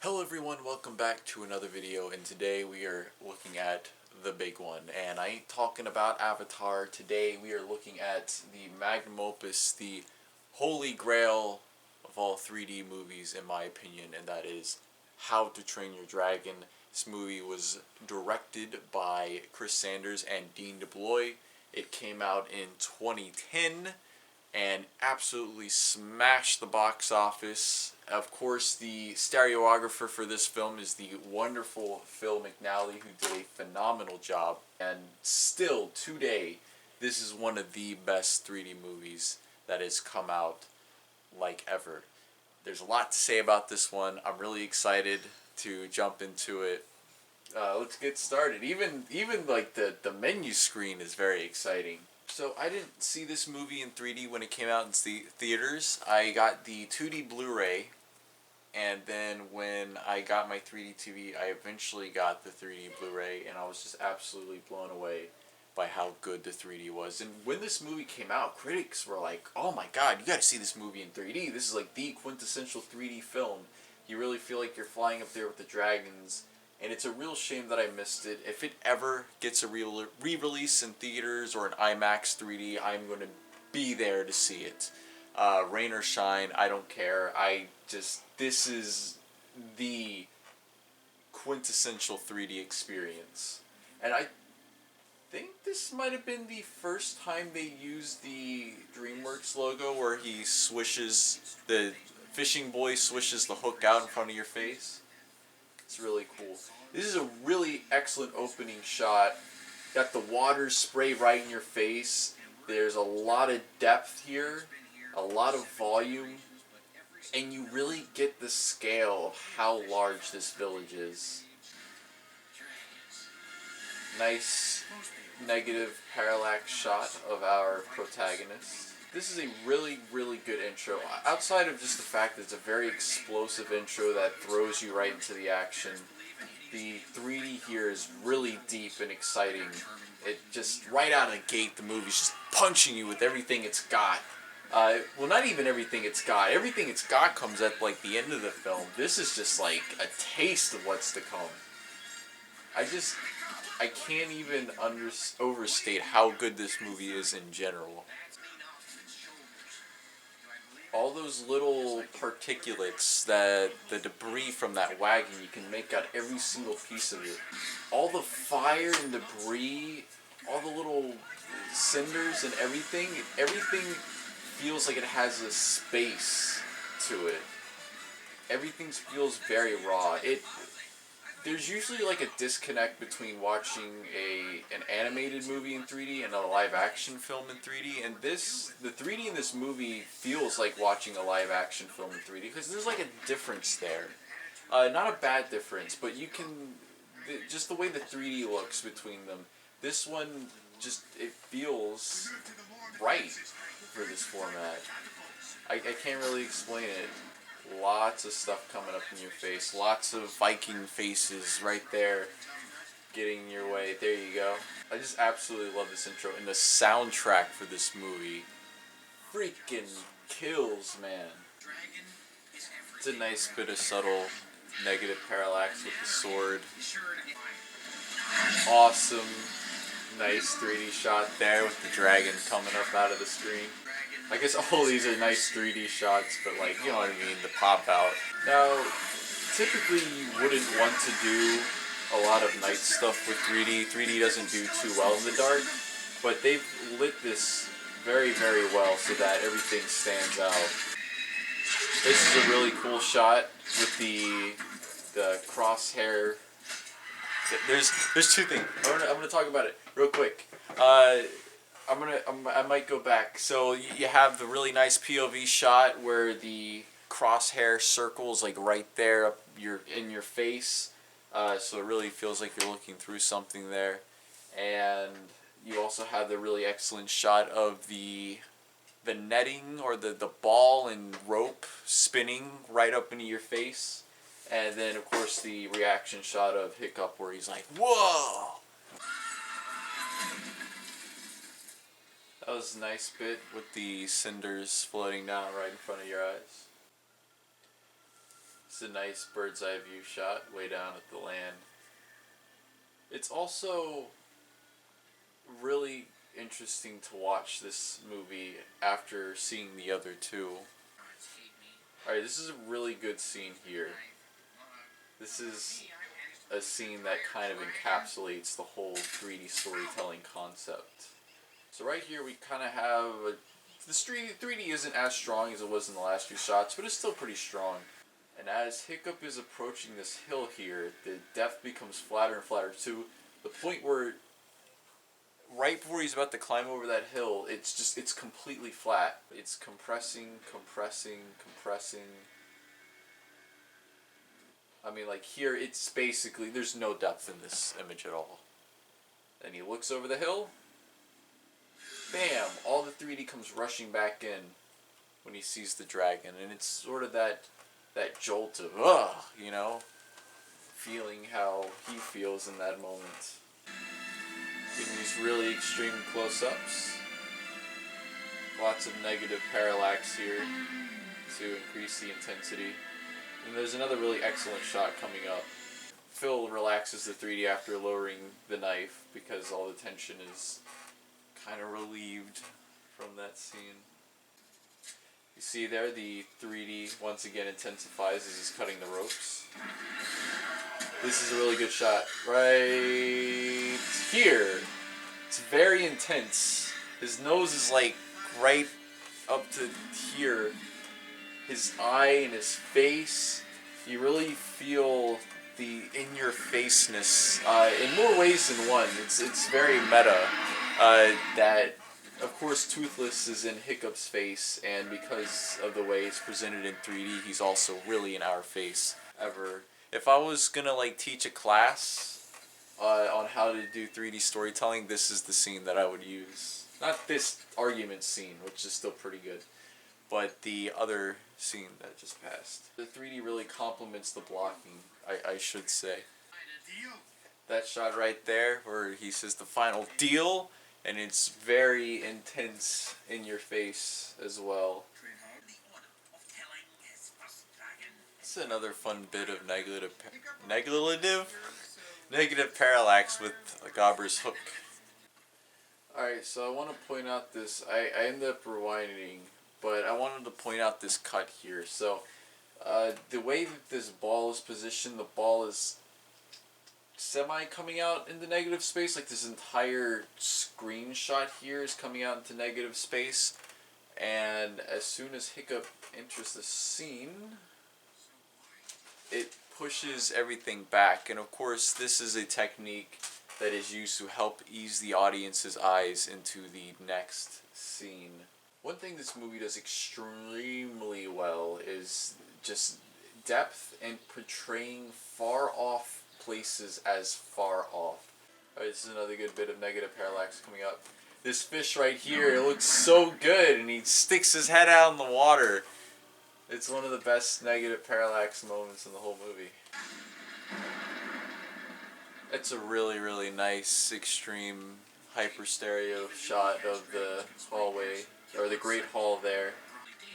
Hello everyone, welcome back to another video, and today we are looking at the big one. And I ain't talking about Avatar. Today we are looking at the magnum opus, the holy grail of all 3D movies in my opinion, and that is How to Train Your Dragon. This movie was directed by Chris Sanders and Dean DeBlois. It came out in 2010 and absolutely smashed the box office. Of course, the stereographer for this film is the wonderful Phil McNally, who did a phenomenal job. And still, today, this is one of the best 3D movies that has come out like ever. There's a lot to say about this one. I'm really excited to jump into it. Let's get started. Even like the menu screen is very exciting. So I didn't see this movie in 3D when it came out in theaters. I got the 2D Blu-ray, and then when I got my 3D TV, I eventually got the 3D Blu-ray, and I was just absolutely blown away by how good the 3D was. And when this movie came out, critics were like, "Oh my God, you got to see this movie in 3D. This is like the quintessential 3D film. You really feel like you're flying up there with the dragons." And it's a real shame that I missed it. If it ever gets a re-release in theaters or an IMAX 3D, I'm going to be there to see it. Rain or shine, I don't care. This is the quintessential 3D experience. And I think this might have been the first time they used the DreamWorks logo where he swishes, the fishing boy swishes the hook out in front of your face. It's really cool. This is a really excellent opening shot. Got the water spray right in your face. There's a lot of depth here, a lot of volume, and you really get the scale of how large this village is. Nice negative parallax shot of our protagonist. This is a really, really good intro. Outside of just the fact that it's a very explosive intro that throws you right into the action, the 3D here is really deep and exciting. It just, right out of the gate, the movie's just punching you with everything it's got. Well, not even everything it's got. Everything it's got comes at, like, the end of the film. This is just, like, a taste of what's to come. I can't even overstate how good this movie is in general. All those little particulates, the debris from that wagon, you can make out every single piece of it. All the fire and debris, all the little cinders and everything feels like it has a space to it. Everything feels very raw. There's usually like a disconnect between watching an animated movie in 3D and a live action film in 3D, and the 3D in this movie feels like watching a live action film in 3D because there's like a difference there. Not a bad difference, but just the way the 3D looks between them. This one it feels right for this format. I can't really explain it. Lots of stuff coming up in your face. Lots of Viking faces right there getting in your way. There you go. I just absolutely love this intro. And the soundtrack for this movie freaking kills, man. It's a nice bit of subtle negative parallax with the sword. Awesome. Nice 3D shot there with the dragon coming up out of the screen. I guess all these are nice 3D shots, but like, you know what I mean, the pop out. Now, typically you wouldn't want to do a lot of night stuff with 3D. 3D doesn't do too well in the dark, but they've lit this very, very well so that everything stands out. This is a really cool shot with the crosshair. There's two things. I'm gonna talk about it real quick. I might go back. So you have the really nice POV shot where the crosshair circles like right there up in your face. So it really feels like you're looking through something there. And you also have the really excellent shot of the netting or the ball and rope spinning right up into your face. And then of course the reaction shot of Hiccup where he's like, "Whoa!" That was a nice bit with the cinders floating down right in front of your eyes. It's a nice bird's eye view shot way down at the land. It's also really interesting to watch this movie after seeing the other two. Alright, this is a really good scene here. This is a scene that kind of encapsulates the whole 3D storytelling concept. So right here we kind of have the 3D isn't as strong as it was in the last few shots, but it's still pretty strong. And as Hiccup is approaching this hill here, the depth becomes flatter and flatter to the point where right before he's about to climb over that hill, it's completely flat. It's compressing, compressing, compressing. I mean, like here, it's basically, there's no depth in this image at all. Then he looks over the hill. Bam! All the 3D comes rushing back in when he sees the dragon. And it's sort of that jolt of, ugh, you know? Feeling how he feels in that moment. Getting these really extreme close-ups. Lots of negative parallax here to increase the intensity. And there's another really excellent shot coming up. Phil relaxes the 3D after lowering the knife because all the tension is kind of relieved from that scene. You see there, the 3D once again intensifies as he's cutting the ropes. This is a really good shot right here. It's very intense. His nose is like right up to here. His eye and his face, you really feel the in-your-faceness in more ways than one. It's very meta. That, of course, Toothless is in Hiccup's face, and because of the way it's presented in 3D, he's also really in our face. If I was gonna like teach a class on how to do 3D storytelling, this is the scene that I would use. Not this argument scene, which is still pretty good, but the other scene that just passed. The 3D really complements the blocking, I should say. That shot right there where he says the final deal, and it's very intense in your face as well. It's another fun bit of negative parallax with Gobber's hook. Alright, so I want to point out this. I ended up rewinding, but I wanted to point out this cut here. So, the way that this ball is positioned, the ball is semi coming out into negative space. Like this entire screenshot here is coming out into negative space. And as soon as Hiccup enters the scene, it pushes everything back. And of course, this is a technique that is used to help ease the audience's eyes into the next scene. One thing this movie does extremely well is just depth and portraying far off places as far off. Alright, this is another good bit of negative parallax coming up. This fish right here, it looks so good, and he sticks his head out in the water. It's one of the best negative parallax moments in the whole movie. It's a really, really nice, extreme, hyper stereo shot of the hallway, or the Great Hall there.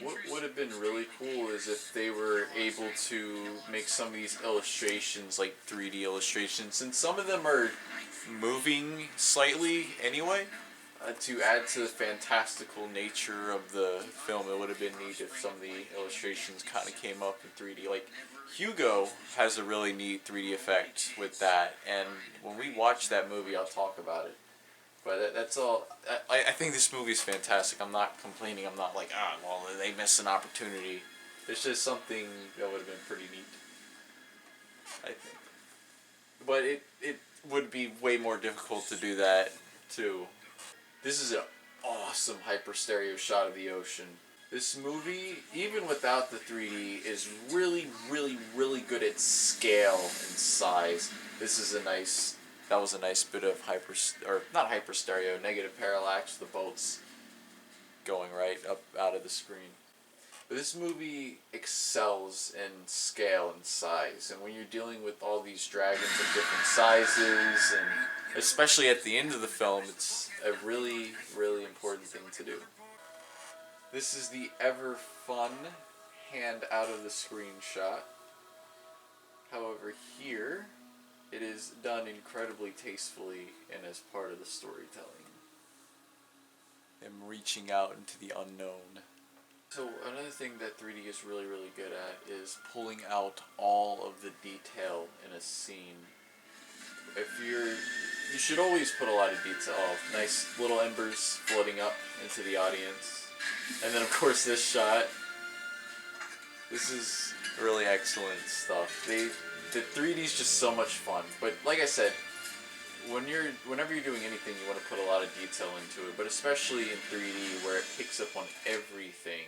What would have been really cool is if they were able to make some of these illustrations like 3D illustrations, and some of them are moving slightly anyway. To add to the fantastical nature of the film, it would have been neat if some of the illustrations kind of came up in 3D. Like, Hugo has a really neat 3D effect with that, and when we watch that movie, I'll talk about it. But that's all. I think this movie is fantastic. I'm not complaining. I'm not like, well, they missed an opportunity. It's just something that would have been pretty neat, I think. But it would be way more difficult to do that, too. This is an awesome hyper stereo shot of the ocean. This movie, even without the 3D, is really, really, really good at scale and size. That was a nice bit of not stereo, negative parallax, the boats going right up out of the screen. But this movie excels in scale and size, and when you're dealing with all these dragons of different sizes, and especially at the end of the film, it's a really, really important thing to do. This is the ever fun hand out of the screen shot. However, here it is done incredibly tastefully and as part of the storytelling. Them reaching out into the unknown. So another thing that 3D is really, really good at is pulling out all of the detail in a scene. You should always put a lot of detail. Oh, nice little embers floating up into the audience. And then of course this shot. This is really excellent stuff. The 3D is just so much fun. But like I said, whenever you're doing anything, you want to put a lot of detail into it. But especially in 3D, where it picks up on everything,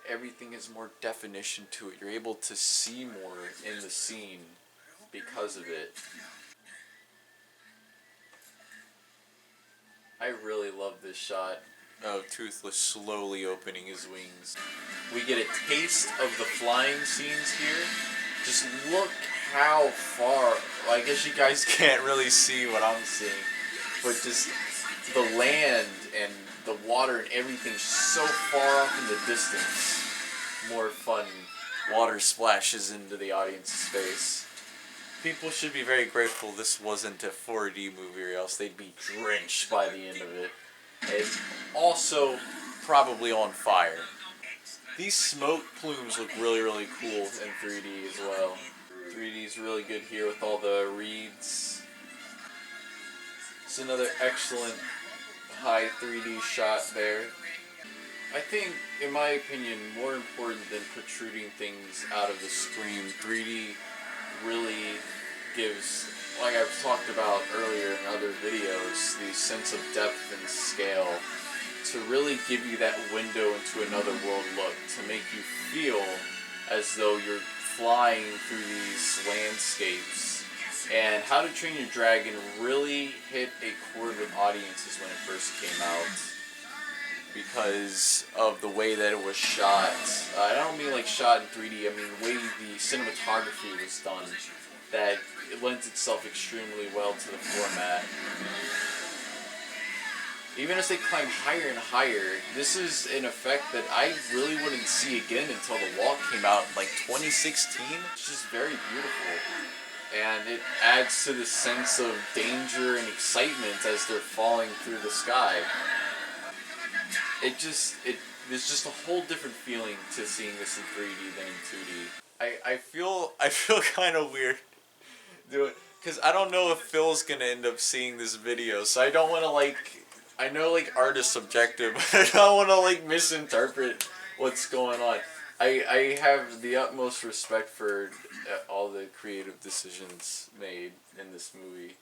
everything has more definition to it. You're able to see more in the scene because of it. I really love this shot of Toothless slowly opening his wings. We get a taste of the flying scenes here. Just look how far, well, I guess you guys can't really see what I'm seeing, but just the land and the water and everything so far off in the distance. More fun water splashes into the audience's face. People should be very grateful this wasn't a 4D movie, or else they'd be drenched by the end of it. It's also probably on fire. These smoke plumes look really, really cool in 3D as well. 3D is really good here with all the reeds. It's another excellent high 3D shot there. I think, in my opinion, more important than protruding things out of the screen, 3D really gives, like I've talked about earlier in other videos, the sense of depth and scale to really give you that window into another world look, to make you feel as though you're flying through these landscapes. And How to Train Your Dragon really hit a chord with audiences when it first came out, because of the way that it was shot. I don't mean like shot in 3D, I mean the way the cinematography was done, that it lends itself extremely well to the format. Even as they climb higher and higher, this is an effect that I really wouldn't see again until The Wall came out in like 2016. It's just very beautiful. And it adds to the sense of danger and excitement as they're falling through the sky. There's just a whole different feeling to seeing this in 3D than in 2D. I feel kind of weird doing, because I don't know if Phil's gonna end up seeing this video, so I don't want to I know art is subjective, but I don't want to misinterpret what's going on. I have the utmost respect for all the creative decisions made in this movie.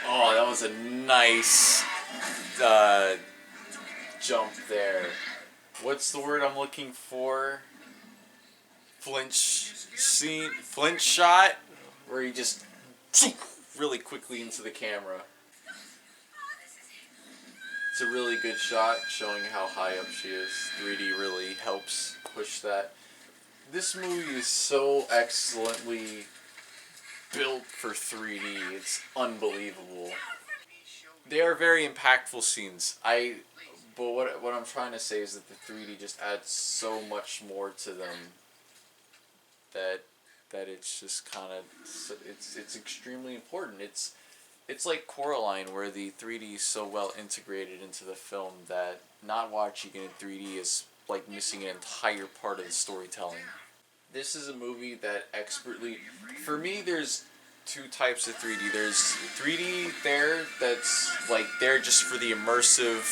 Oh, that was a nice jump there. What's the word I'm looking for? Flinch shot, where he just really quickly into the camera. It's a really good shot showing how high up she is. 3D really helps push that. This movie is so excellently built for 3D. It's unbelievable. They are very impactful scenes. But what I'm trying to say is that the 3D just adds so much more to them that it's just kind of, it's extremely important. It's like Coraline, where the 3D is so well integrated into the film that not watching it in 3D is like missing an entire part of the storytelling. This is a movie that expertly, for me, there's two types of 3D. There's 3D there that's there just for the immersive,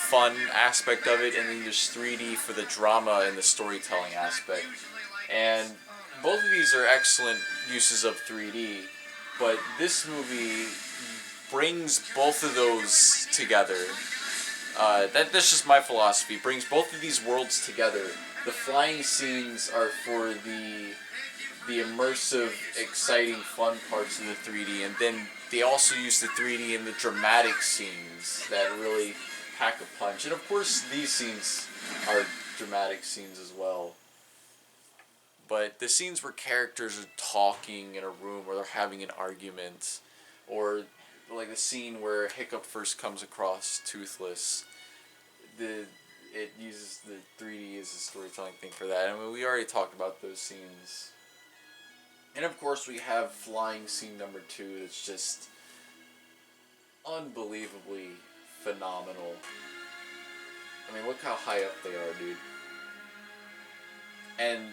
fun aspect of it, and then there's 3D for the drama and the storytelling aspect. And both of these are excellent uses of 3D, but this movie brings both of those together. That's just my philosophy. Brings both of these worlds together. The flying scenes are for the immersive, exciting, fun parts of the 3D, and then they also use the 3D in the dramatic scenes that really pack a punch. And of course, these scenes are dramatic scenes as well. But the scenes where characters are talking in a room, or they're having an argument, or like the scene where Hiccup first comes across Toothless, it uses the 3D as a storytelling thing for that. I mean, we already talked about those scenes. And of course we have flying scene number 2 that's just unbelievably phenomenal. I mean, look how high up they are, dude. And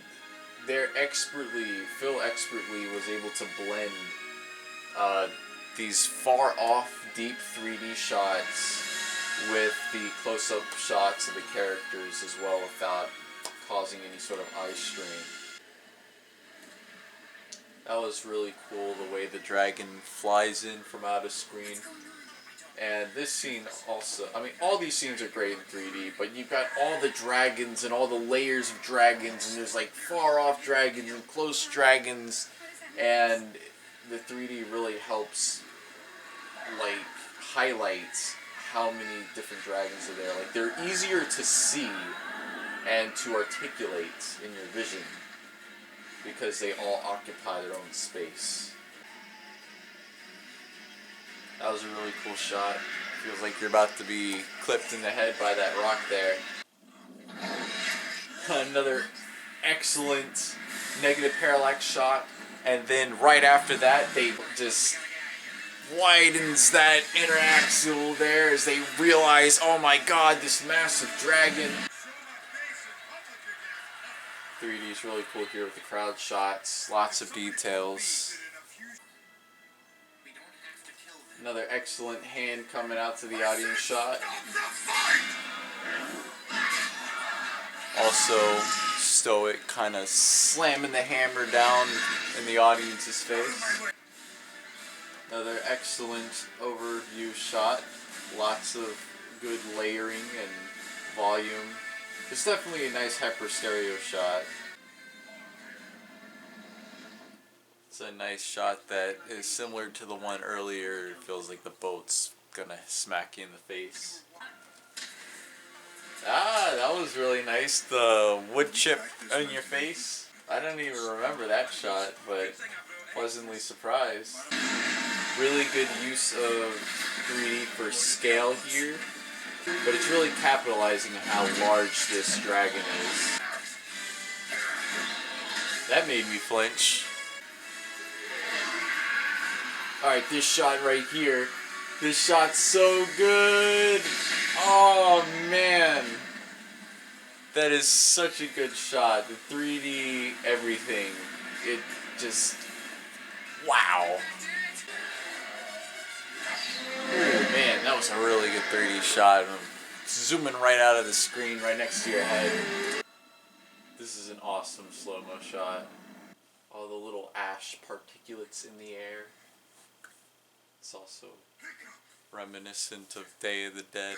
Phil expertly was able to blend these far off, deep 3D shots with the close-up shots of the characters as well without causing any sort of eye strain. That was really cool, the way the dragon flies in from out of screen. And this scene also, I mean, all these scenes are great in 3D, but you've got all the dragons and all the layers of dragons, and there's like far off dragons and close dragons, and the 3D really helps, like, highlight how many different dragons are there. Like, they're easier to see and to articulate in your vision because they all occupy their own space. That was a really cool shot. Feels like you're about to be clipped in the head by that rock there. Another excellent negative parallax shot. And then right after that, they just widens that inner axle there as they realize, oh my god, this massive dragon. 3D is really cool here with the crowd shots. Lots of details. Another excellent hand coming out to the audience shot. Also, stoic, kind of slamming the hammer down in the audience's face. Another excellent overview shot. Lots of good layering and volume. It's definitely a nice hyper stereo shot. It's a nice shot that is similar to the one earlier. It feels like the boat's gonna smack you in the face. Ah, that was really nice. The wood chip on your face. I don't even remember that shot, but pleasantly surprised. Really good use of 3D for scale here, but it's really capitalizing on how large this dragon is. That made me flinch. Alright, this shot right here. This shot's so good! Oh man! That is such a good shot. The 3D everything. It just... wow! Ooh, man, that was a really good 3D shot. I'm zooming right out of the screen right next to your head. This is an awesome slow-mo shot. All the little ash particulates in the air. It's also reminiscent of Day of the Dead.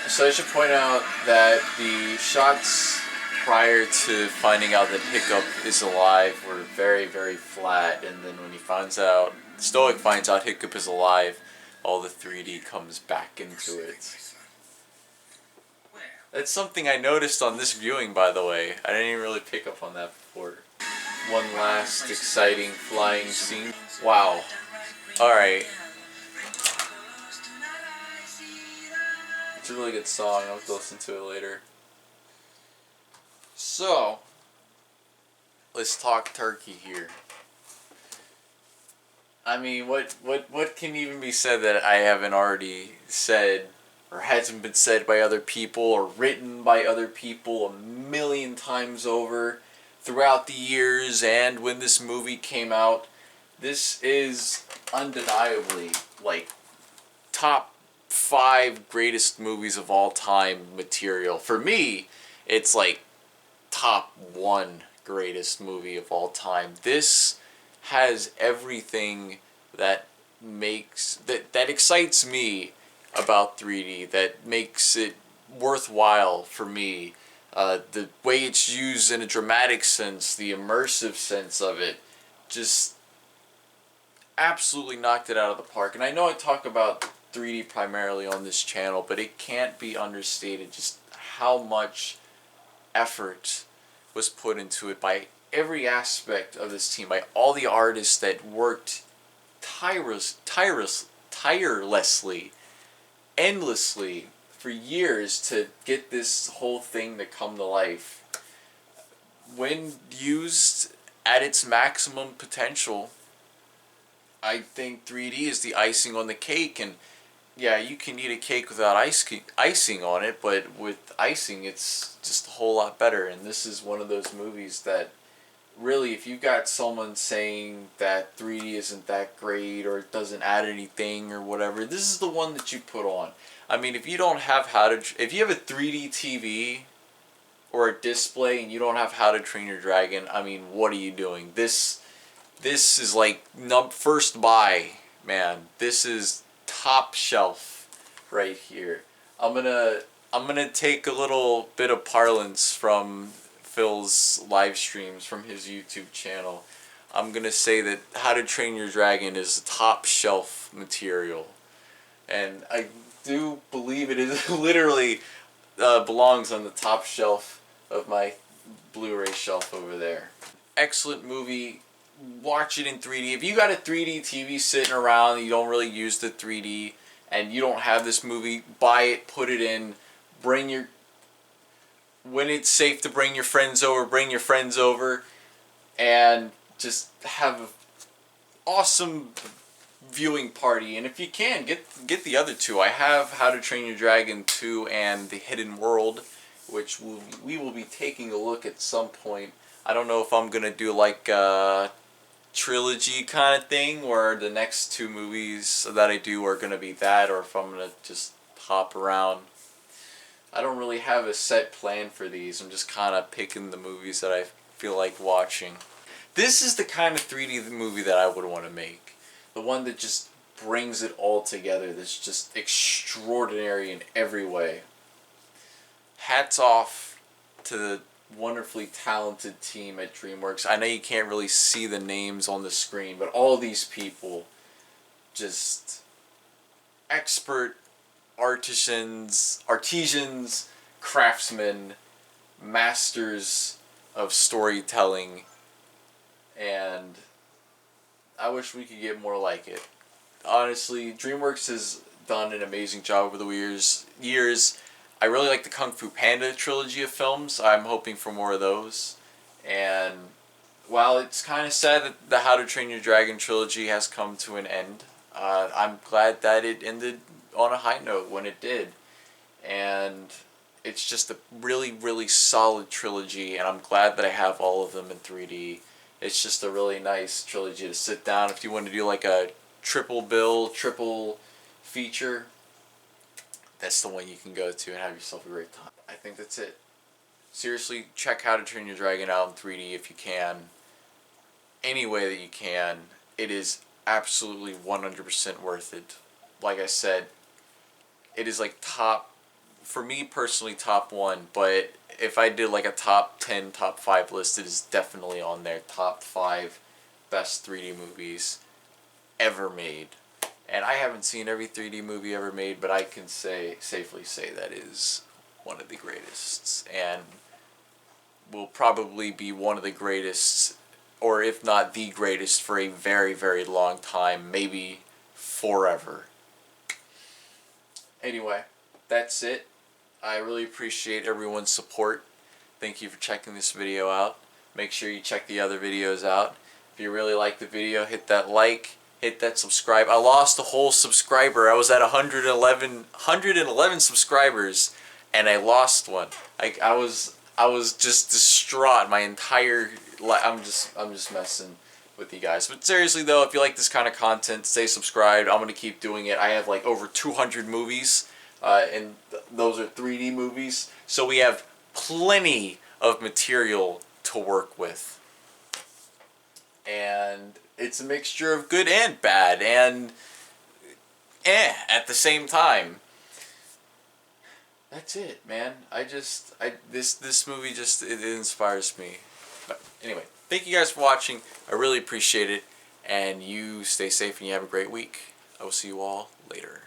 So I should point out that the shots prior to finding out that Hiccup is alive were very, very flat, and then when he finds out, Stoic finds out Hiccup is alive, all the 3D comes back into it. That's something I noticed on this viewing, by the way. I didn't even really pick up on that before. One last exciting flying scene. Wow. Alright. It's a really good song. I'll have to listen to it later. So, let's talk turkey here. I mean, what can even be said that I haven't already said, or hasn't been said by other people, or written by other people a million times over throughout the years and when this movie came out? This is undeniably, like, top 5 greatest movies of all time material. For me, it's like top 1 greatest movie of all time. This has everything that makes, that excites me about 3D, that makes it worthwhile for me. The way it's used in a dramatic sense, the immersive sense of it, just absolutely knocked it out of the park. And I know I talk about 3D primarily on this channel, but it can't be understated just how much effort was put into it by every aspect of this team, by all the artists that worked tirelessly, endlessly for years to get this whole thing to come to life. When used at its maximum potential, I think 3D is the icing on the cake. And yeah, you can eat a cake without icing on it, but with icing it's just a whole lot better. And this is one of those movies that really, if you've got someone saying that 3D isn't that great or it doesn't add anything or whatever, this is the one that you put on. I mean, if you don't have if you have a 3D TV or a display and you don't have How to Train Your Dragon, I mean, what are you doing? This is like first buy, man. This is top shelf right here. I'm gonna take a little bit of parlance from Phil's live streams from his YouTube channel. I'm gonna say that How to Train Your Dragon is top shelf material, and I do believe it is literally belongs on the top shelf of my Blu-ray shelf over there. Excellent movie. Watch it in 3D. If you got a 3D TV sitting around and you don't really use the 3D and you don't have this movie, buy it, put it in, when it's safe to bring your friends over, and just have an awesome viewing party. And if you can, get the other two. I have How to Train Your Dragon 2 and The Hidden World, which we will be taking a look at some point. I don't know if I'm going to do like a trilogy kind of thing where the next two movies that I do are going to be that, or if I'm going to just hop around. I don't really have a set plan for these. I'm just kind of picking the movies that I feel like watching. This is the kind of 3D movie that I would want to make. The one that just brings it all together. That's just extraordinary in every way. Hats off to the wonderfully talented team at DreamWorks. I know you can't really see the names on the screen, but all these people, just expert artisans, craftsmen, masters of storytelling, and I wish we could get more like it. Honestly, DreamWorks has done an amazing job over the years. I really like the Kung Fu Panda trilogy of films. I'm hoping for more of those. And while it's kind of sad that the How to Train Your Dragon trilogy has come to an end, I'm glad that it ended on a high note when it did. And it's just a really, really solid trilogy, and I'm glad that I have all of them in 3D. It's just a really nice trilogy to sit down if you want to do like a triple feature. That's the one you can go to and have yourself a great time. I think that's it. Seriously, check How to Train Your Dragon out in 3D if you can. Any way that you can. It is absolutely 100% worth it. Like I said, it is like for me personally, top 1, but if I did like a top 10, top 5 list, it is definitely on there. Top 5 best 3D movies ever made. And I haven't seen every 3D movie ever made, but I can safely say that is one of the greatest, and will probably be one of the greatest, or if not the greatest, for a very, very long time, maybe forever. Anyway, that's it. I really appreciate everyone's support. Thank you for checking this video out. Make sure you check the other videos out. If you really like the video, hit that like. Hit that subscribe. I lost a whole subscriber. I was at 111 subscribers, and I lost one. I was just distraught. My entire life. I'm just messing with you guys. But seriously though, if you like this kind of content, stay subscribed. I'm gonna keep doing it. I have like over 200 movies, and those are 3D movies. So we have plenty of material to work with. And it's a mixture of good and bad, and at the same time. That's it, man. This movie just, it inspires me. But anyway, thank you guys for watching. I really appreciate it, and you stay safe and you have a great week. I will see you all later.